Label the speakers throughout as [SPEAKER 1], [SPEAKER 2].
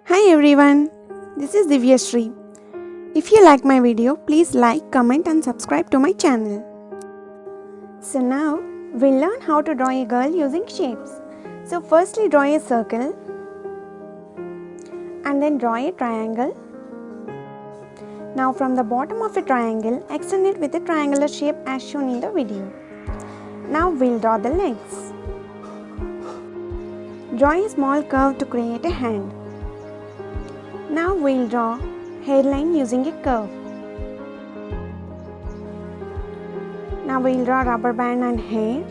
[SPEAKER 1] Hi everyone, this is Divyashree. If you like my video, please like, comment and subscribe to my channel. So now, we'll learn how to draw a girl using shapes. So firstly draw a circle and then draw a triangle. Now from the bottom of a triangle, extend it with a triangular shape as shown in the video. Now we'll draw the legs. Draw a small curve to create a hand. Now we'll draw hairline using a curve. Now we'll draw rubber band and hair.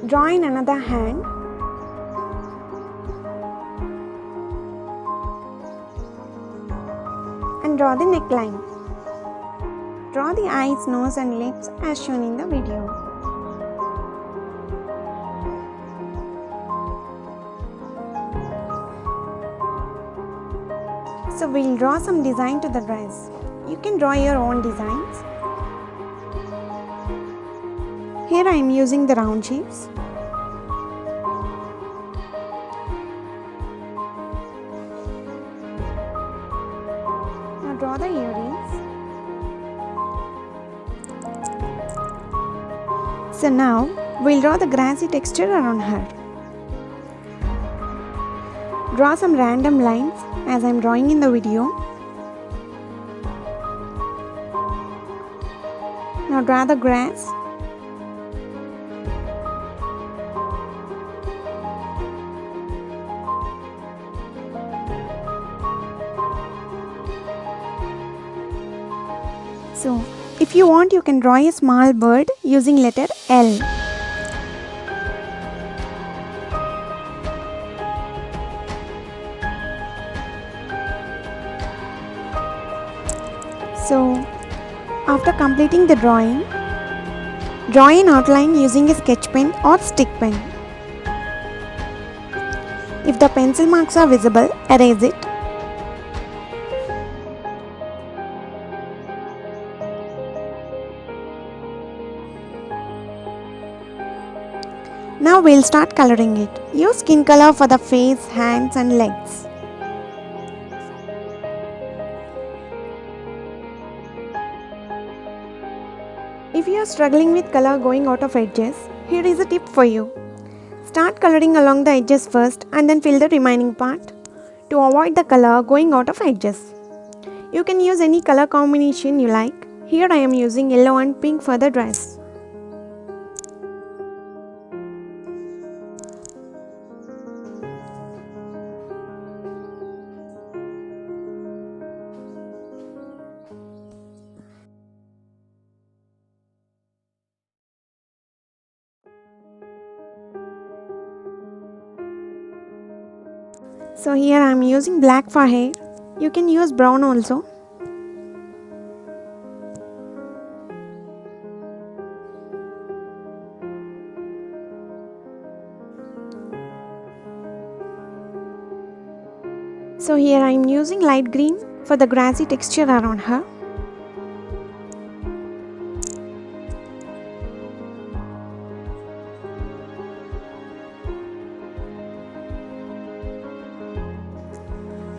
[SPEAKER 1] Draw in another hand. And draw the neckline. Draw the eyes, nose and lips as shown in the video. So we'll draw some design to the dress. You can draw your own designs. Here I am using the round shapes. Now draw the earrings. So now we'll draw the grassy texture around her. Draw some random lines as I am drawing in the video. Now draw the grass. So, if you want, you can draw a small bird using letter L. So, after completing the drawing, draw an outline using a sketch pen or stick pen. If the pencil marks are visible, erase it. Now we'll start coloring it. Use skin color for the face, hands and legs. If you are struggling with color going out of edges, here is a tip for you. Start coloring along the edges first and then fill the remaining part to avoid the color going out of edges. You can use any color combination you like. Here I am using yellow and pink for the dress. So here I am using black for hair. You can use brown also. So here I am using light green for the grassy texture around her.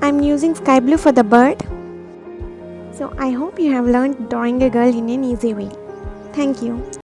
[SPEAKER 1] I am using sky blue for the bird. So I hope you have learned drawing a girl in an easy way. Thank you.